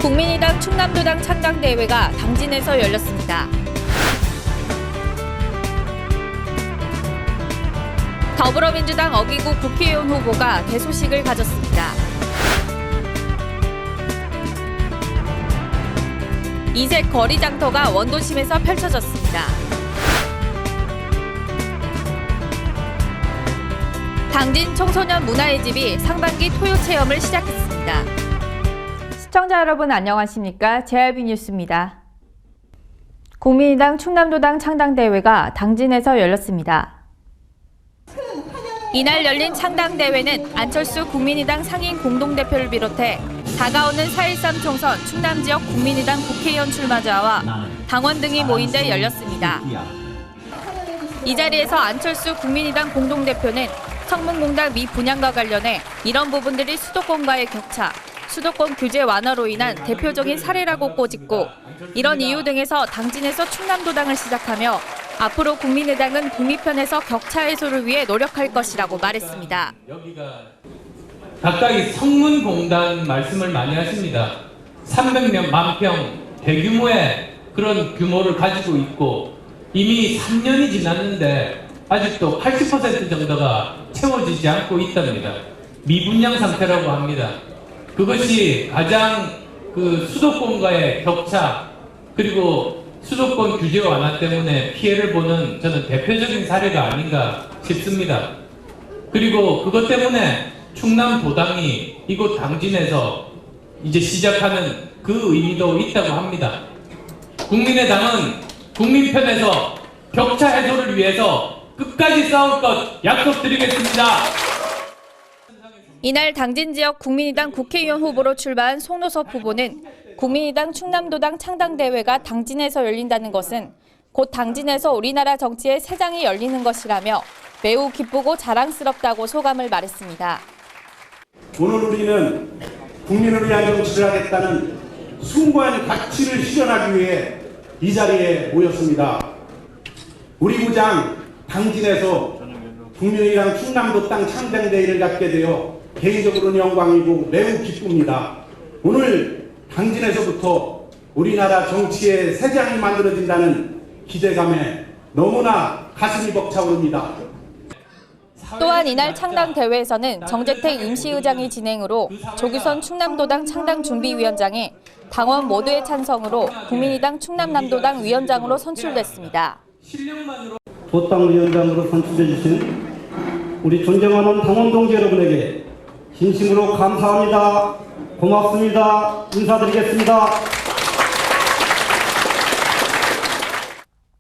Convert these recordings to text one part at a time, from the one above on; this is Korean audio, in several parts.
국민의당 충남도당 창당대회가 당진에서 열렸습니다. 더불어민주당 어기구 국회의원 후보가 개소식을 가졌습니다. 이색 거리장터가 원도심에서 펼쳐졌습니다. 당진 청소년 문화의 집이 상반기 토요 체험을 시작했습니다. 시청자 여러분 안녕하십니까? JRB 뉴스입니다. 국민의당 충남도당 창당대회가 당진에서 열렸습니다. 이날 열린 창당대회는 안철수 국민의당 상임 공동대표를 비롯해 다가오는 4.13 총선 충남지역 국민의당 국회의원 출마자와 당원 등이 모인 데 열렸습니다. 이 자리에서 안철수 국민의당 공동대표는 성문공단 미분양과 관련해 이런 부분들이 수도권과의 격차, 수도권 규제 완화로 인한 대표적인 사례라고 꼬집고 이런 이유 등에서 당진에서 충남도당을 시작하며 앞으로 국민의당은 국민편에서 격차 해소를 위해 노력할 것이라고 말했습니다. 각각이 성문공단 말씀을 많이 하십니다. 300명 만평 대규모의 그런 규모를 가지고 있고 이미 3년이 지났는데 아직도 80% 정도가 채워지지 않고 있답니다. 미분양 상태라고 합니다. 그것이 가장 수도권과의 격차 그리고 수도권 규제 완화 때문에 피해를 보는 저는 대표적인 사례가 아닌가 싶습니다. 그리고 그것 때문에 충남도당이 이곳 당진에서 이제 시작하는 그 의미도 있다고 합니다. 국민의당은 국민편에서 격차 해소를 위해서 끝까지 싸울 것 약속드리겠습니다. 이날 당진 지역 국민의당 국회의원 후보로 출마한 송노섭 후보는 국민의당 충남도당 창당대회가 당진에서 열린다는 것은 곧 당진에서 우리나라 정치의 새 장이 열리는 것이라며 매우 기쁘고 자랑스럽다고 소감을 말했습니다. 오늘 우리는 국민을 위한 정치를 하겠다는 숭고한 가치를 실현하기 위해 이 자리에 모였습니다. 우리 구장 당진에서 국민의당 충남도당 창당대회를 갖게 되어 개인적으로는 영광이고 매우 기쁩니다. 오늘 당진에서부터 우리나라 정치의 새 장이 만들어진다는 기대감에 너무나 가슴이 벅차오릅니다. 또한 이날 창당대회에서는 정재택 임시의장이 진행으로 조규선 충남도당 창당준비위원장이 당원 모두의 찬성으로 국민의당 충남남도당 위원장으로 선출됐습니다. 도당 위원장으로 선출해 주신 우리 존경하는 당원 동지 여러분에게 진심으로 감사합니다. 고맙습니다. 인사드리겠습니다.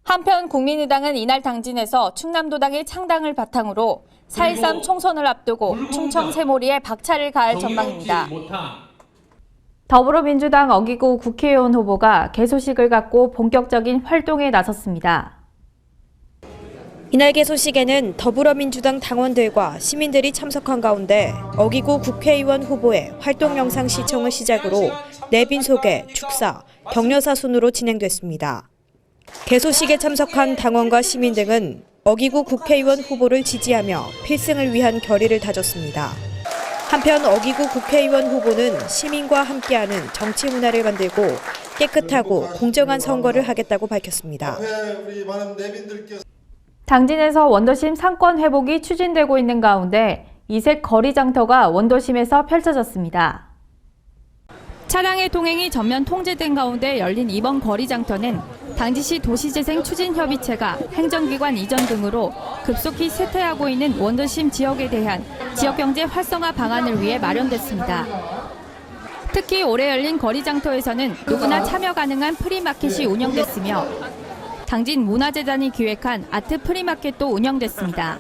한편 국민의당은 이날 당진에서 충남도당의 창당을 바탕으로 4.13 총선을 앞두고 충청 새모리에 박차를 가할 전망입니다. 더불어민주당 어기구 국회의원 후보가 개소식을 갖고 본격적인 활동에 나섰습니다. 이날 개소식에는 더불어민주당 당원들과 시민들이 참석한 가운데 어기구 국회의원 후보의 활동 영상 시청을 시작으로 내빈 소개, 축사, 격려사 순으로 진행됐습니다. 개소식에 참석한 당원과 시민 등은 어기구 국회의원 후보를 지지하며 필승을 위한 결의를 다졌습니다. 한편 어기구 국회의원 후보는 시민과 함께하는 정치 문화를 만들고 깨끗하고 공정한 선거를 하겠다고 밝혔습니다. 당진에서 원도심 상권 회복이 추진되고 있는 가운데 이색 거리장터가 원도심에서 펼쳐졌습니다. 차량의 통행이 전면 통제된 가운데 열린 이번 거리장터는 당진시 도시재생추진협의체가 행정기관 이전 등으로 급속히 쇠퇴하고 있는 원도심 지역에 대한 지역경제 활성화 방안을 위해 마련됐습니다. 특히 올해 열린 거리장터에서는 누구나 참여 가능한 프리마켓이 운영됐으며 당진 문화재단이 기획한 아트 프리마켓도 운영됐습니다.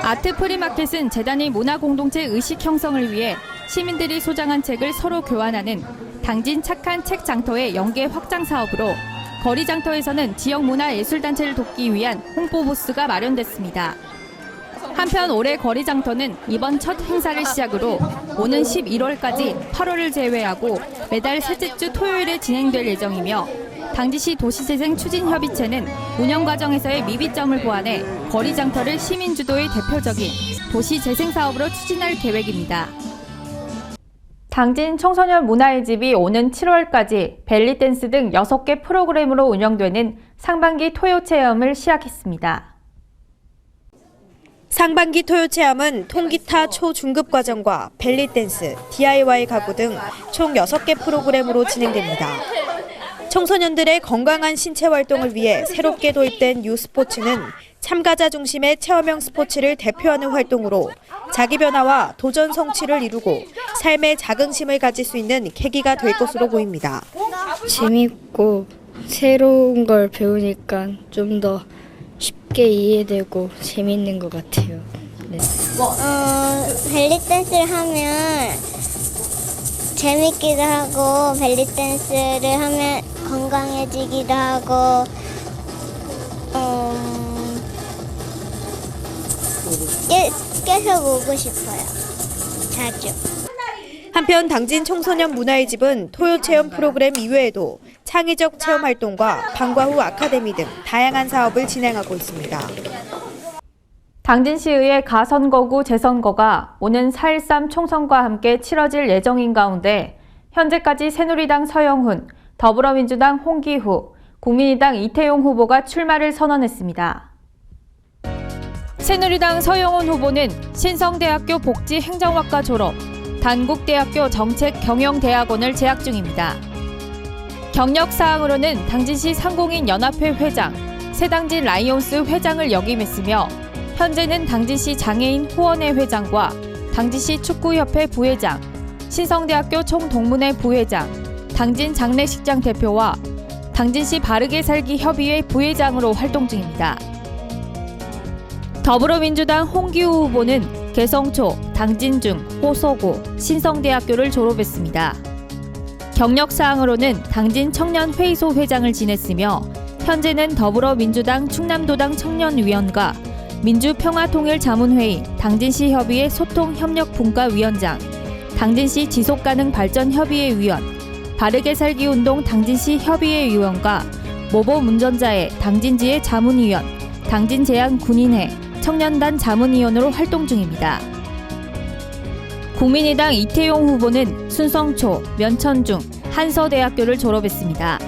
아트 프리마켓은 재단의 문화공동체 의식 형성을 위해 시민들이 소장한 책을 서로 교환하는 당진 착한 책 장터의 연계 확장 사업으로 거리장터에서는 지역 문화예술단체를 돕기 위한 홍보 부스가 마련됐습니다. 한편 올해 거리장터는 이번 첫 행사를 시작으로 오는 11월까지 8월을 제외하고 매달 셋째 주 토요일에 진행될 예정이며 당진시 도시재생추진협의체는 운영 과정에서의 미비점을 보완해 거리장터를 시민주도의 대표적인 도시재생사업으로 추진할 계획입니다. 당진 청소년 문화의 집이 오는 7월까지 벨리댄스 등 6개 프로그램으로 운영되는 상반기 토요 체험을 시작했습니다. 상반기 토요 체험은 통기타 초중급 과정과 벨리댄스, DIY 가구 등 총 6개 프로그램으로 진행됩니다. 청소년들의 건강한 신체 활동을 위해 새롭게 도입된 유스포츠는 참가자 중심의 체험형 스포츠를 대표하는 활동으로 자기 변화와 도전 성취를 이루고 삶의 자긍심을 가질 수 있는 계기가 될 것으로 보입니다. 재밌고 새로운 걸 배우니까 좀 더 쉽게 이해되고 재밌는 것 같아요. 네. 벨리 댄스를 하면 재밌기도 하고 벨리 댄스를 하면 건강해지기도 하고 계속 오고 싶어요. 자주. 한편 당진 청소년 문화의 집은 토요 체험 프로그램 이외에도 창의적 체험 활동과 방과 후 아카데미 등 다양한 사업을 진행하고 있습니다. 당진시의회 가선거구 재선거가 오는 4.13 총선과 함께 치러질 예정인 가운데 현재까지 새누리당 서영훈, 더불어민주당 홍기후, 국민의당 이태용 후보가 출마를 선언했습니다. 새누리당 서영훈 후보는 신성대학교 복지행정학과 졸업, 단국대학교 정책경영대학원을 재학 중입니다. 경력사항으로는 당진시 상공인연합회 회장, 새당진 라이온스 회장을 역임했으며 현재는 당진시 장애인 후원회 회장과 당진시 축구협회 부회장, 신성대학교 총동문회 부회장, 당진 장례식장 대표와 당진시 바르게 살기 협의회 부회장으로 활동 중입니다. 더불어민주당 홍기후 후보는 개성초, 당진중, 호서고, 신성대학교를 졸업했습니다. 경력사항으로는 당진 청년회의소 회장을 지냈으며 현재는 더불어민주당 충남도당 청년위원과 민주평화통일자문회의, 당진시 협의회 소통협력분과위원장, 당진시 지속가능발전협의회 위원, 바르게 살기 운동 당진시 협의회 위원과 모범 운전자의 당진지회 자문위원, 당진제안 군인회, 청년단 자문위원으로 활동 중입니다. 국민의당 이태용 후보는 순성초, 면천중, 한서대학교를 졸업했습니다.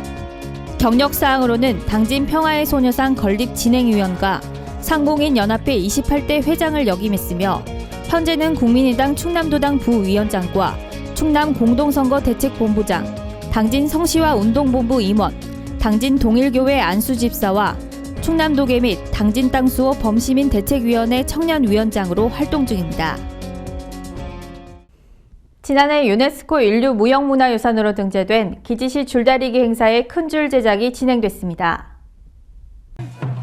경력사항으로는 당진 평화의 소녀상 건립 진행위원과 상공인연합회 28대 회장을 역임했으며 현재는 국민의당 충남도당 부위원장과 충남 공동선거 대책본부장, 당진 성시화 운동본부 임원, 당진 동일교회 안수집사와 충남도계 및 당진 땅수호 범시민 대책위원회 청년위원장으로 활동 중입니다. 지난해 유네스코 인류 무형문화유산으로 등재된 기지시 줄다리기 행사의 큰 줄 제작이 진행됐습니다.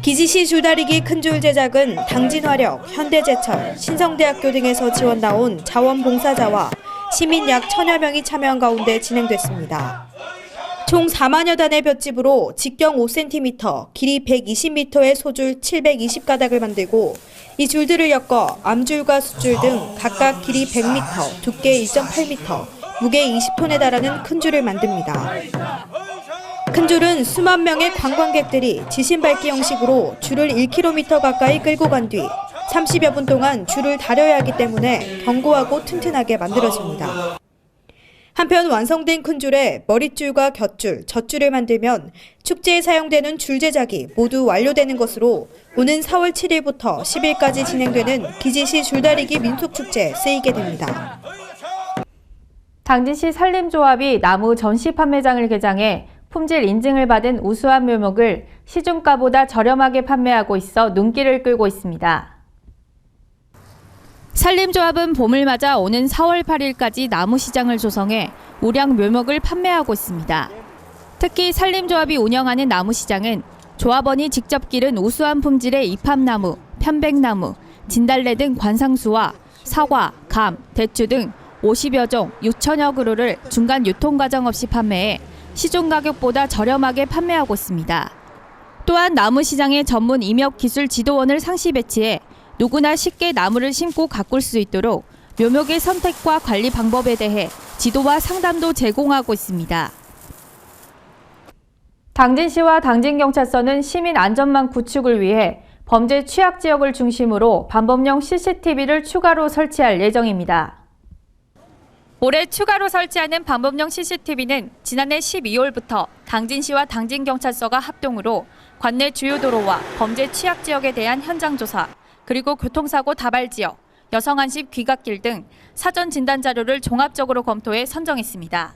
기지시 줄다리기 큰 줄 제작은 당진화력, 현대제철, 신성대학교 등에서 지원 나온 자원봉사자와 시민 약 1000여 명이 참여한 가운데 진행됐습니다. 총 4만여 단의 볏짚으로 직경 5cm, 길이 120m의 소줄 720가닥을 만들고 이 줄들을 엮어 암줄과 숫줄 등 각각 길이 100m, 두께 1.8m, 무게 20톤에 달하는 큰 줄을 만듭니다. 큰 줄은 수만 명의 관광객들이 지신밟기 형식으로 줄을 1km 가까이 끌고 간 뒤 30여 분 동안 줄을 다려야 하기 때문에 견고하고 튼튼하게 만들어집니다. 한편 완성된 큰 줄에 머릿줄과 곁줄, 젖줄을 만들면 축제에 사용되는 줄 제작이 모두 완료되는 것으로 오는 4월 7일부터 10일까지 진행되는 기지시 줄다리기 민속축제에 쓰이게 됩니다. 당진시 산림조합이 나무 전시 판매장을 개장해 품질 인증을 받은 우수한 묘목을 시중가보다 저렴하게 판매하고 있어 눈길을 끌고 있습니다. 산림조합은 봄을 맞아 오는 4월 8일까지 나무시장을 조성해 우량 묘목을 판매하고 있습니다. 특히 산림조합이 운영하는 나무시장은 조합원이 직접 기른 우수한 품질의 이팝나무, 편백나무, 진달래 등 관상수와 사과, 감, 대추 등 50여 종 6천여 그루를 중간 유통 과정 없이 판매해 시중 가격보다 저렴하게 판매하고 있습니다. 또한 나무시장에 전문 임역기술 지도원을 상시 배치해 누구나 쉽게 나무를 심고 가꿀 수 있도록 묘목의 선택과 관리 방법에 대해 지도와 상담도 제공하고 있습니다. 당진시와 당진경찰서는 시민 안전망 구축을 위해 범죄 취약 지역을 중심으로 반법용 CCTV를 추가로 설치할 예정입니다. 올해 추가로 설치하는 방범용 CCTV는 지난해 12월부터 당진시와 당진경찰서가 합동으로 관내 주요 도로와 범죄 취약 지역에 대한 현장 조사, 그리고 교통사고 다발 지역, 여성 안식 귀갓길 등 사전 진단 자료를 종합적으로 검토해 선정했습니다.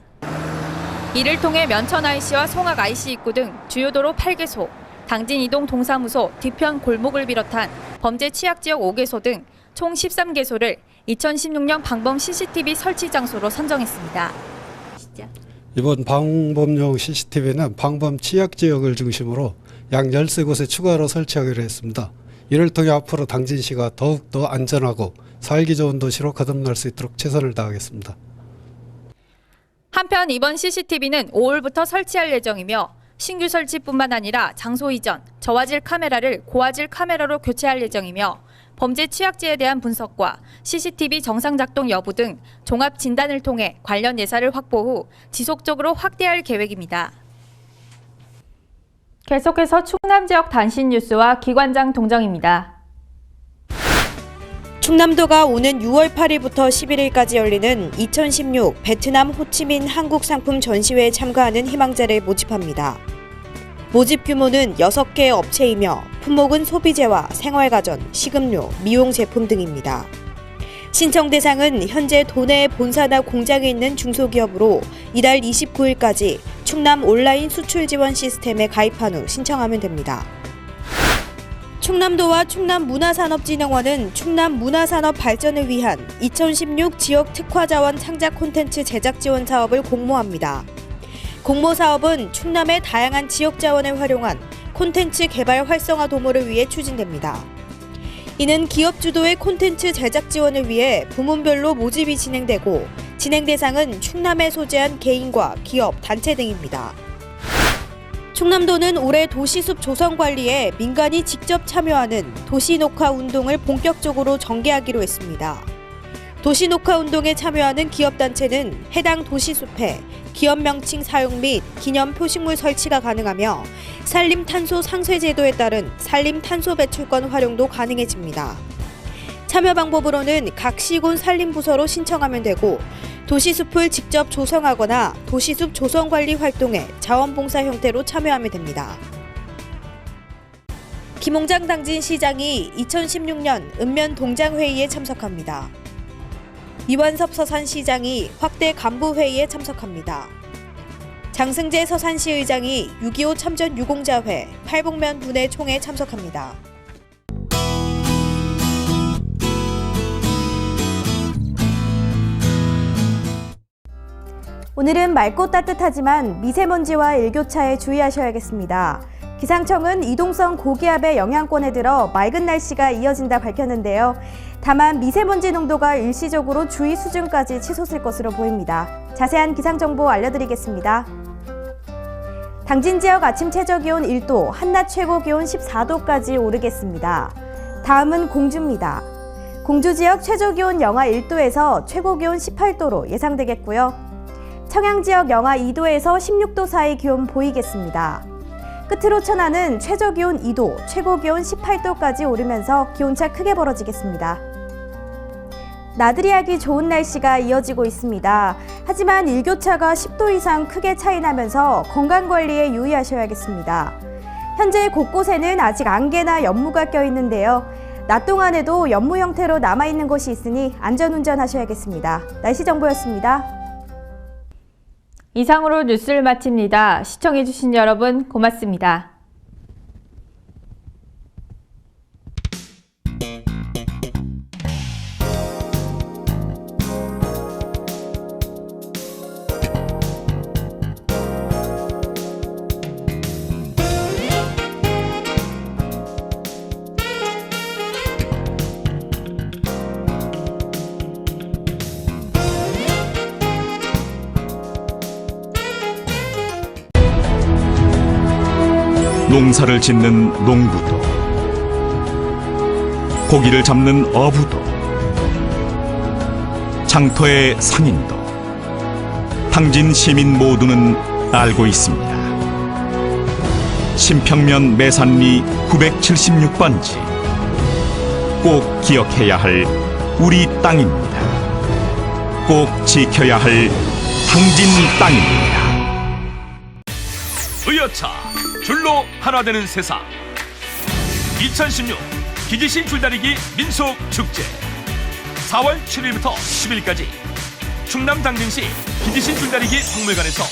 이를 통해 면천 IC와 송악 IC 입구 등 주요 도로 8개소, 당진 이동 동사무소 뒤편 골목을 비롯한 범죄 취약 지역 5개소 등 총 13개소를 2016년 방범 CCTV 설치 장소로 선정했습니다. 이번 방범용 CCTV는 방범 취약 지역을 중심으로 약 13곳에 추가로 설치하기로 했습니다. 이를 통해 앞으로 당진시가 더욱더 안전하고 살기 좋은 도시로 거듭날 수 있도록 최선을 다하겠습니다. 한편 이번 CCTV는 5월부터 설치할 예정이며 신규 설치뿐만 아니라 장소 이전, 저화질 카메라를 고화질 카메라로 교체할 예정이며 범죄 취약지에 대한 분석과 CCTV 정상 작동 여부 등 종합 진단을 통해 관련 예산을 확보 후 지속적으로 확대할 계획입니다. 계속해서 충남 지역 단신 뉴스와 기관장 동정입니다. 충남도가 오는 6월 8일부터 11일까지 열리는 2016 베트남 호치민 한국 상품 전시회에 참가하는 희망자를 모집합니다. 모집 규모는 6개 업체이며 품목은 소비재와 생활가전, 식음료, 미용 제품 등입니다. 신청 대상은 현재 도내에 본사나 공장이 있는 중소기업으로 이달 29일까지 충남 온라인 수출 지원 시스템에 가입한 후 신청하면 됩니다. 충남도와 충남문화산업진흥원은 충남 문화산업 발전을 위한 2016 지역 특화자원 창작 콘텐츠 제작 지원 사업을 공모합니다. 공모 사업은 충남의 다양한 지역 자원을 활용한 콘텐츠 개발 활성화 도모를 위해 추진됩니다. 이는 기업 주도의 콘텐츠 제작 지원을 위해 부문별로 모집이 진행되고 진행 대상은 충남에 소재한 개인과 기업, 단체 등입니다. 충남도는 올해 도시숲 조성 관리에 민간이 직접 참여하는 도시녹화 운동을 본격적으로 전개하기로 했습니다. 도시녹화 운동에 참여하는 기업단체는 해당 도시숲에 기업 명칭 사용 및 기념 표식물 설치가 가능하며 산림탄소 상쇄 제도에 따른 산림탄소 배출권 활용도 가능해집니다. 참여 방법으로는 각 시군 산림부서로 신청하면 되고 도시숲을 직접 조성하거나 도시숲 조성관리 활동에 자원봉사 형태로 참여하면 됩니다. 김홍장 당진시장이 2016년 읍면 동장회의에 참석합니다. 이완섭 서산시장이 확대 간부회의에 참석합니다. 장승재 서산시의장이 6.25 참전 유공자회 팔복면 분회 총회에 참석합니다. 오늘은 맑고 따뜻하지만 미세먼지와 일교차에 주의하셔야겠습니다. 기상청은 이동성 고기압의 영향권에 들어 맑은 날씨가 이어진다 밝혔는데요. 다만 미세먼지 농도가 일시적으로 주의 수준까지 치솟을 것으로 보입니다. 자세한 기상정보 알려드리겠습니다. 당진 지역 아침 최저기온 1도, 한낮 최고기온 14도까지 오르겠습니다. 다음은 공주입니다. 공주 지역 최저기온 영하 1도에서 최고기온 18도로 예상되겠고요. 청양 지역 영하 2도에서 16도 사이 기온 보이겠습니다. 끝으로 천안은 최저기온 2도, 최고기온 18도까지 오르면서 기온차 크게 벌어지겠습니다. 나들이 하기 좋은 날씨가 이어지고 있습니다. 하지만 일교차가 10도 이상 크게 차이 나면서 건강관리에 유의하셔야겠습니다. 현재 곳곳에는 아직 안개나 연무가 껴있는데요. 낮 동안에도 연무 형태로 남아있는 곳이 있으니 안전운전 하셔야겠습니다. 날씨 정보였습니다. 이상으로 뉴스를 마칩니다. 시청해주신 여러분 고맙습니다. 농사를 짓는 농부도, 고기를 잡는 어부도, 장터의 상인도, 당진 시민 모두는 알고 있습니다. 신평면 매산리 976번지, 꼭 기억해야 할 우리 땅입니다. 꼭 지켜야 할 당진 땅입니다. 의여차 줄로 하나 되는 세상 2016 기지신 줄다리기 민속축제 4월 7일부터 10일까지 충남 당진시 기지신 줄다리기 박물관에서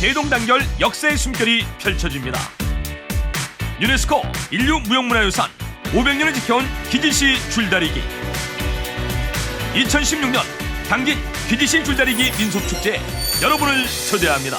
대동단결 역사의 숨결이 펼쳐집니다. 유네스코 인류무형문화유산 500년을 지켜온 기지시 줄다리기 2016년 당진 기지신 줄다리기 민속축제에 여러분을 초대합니다.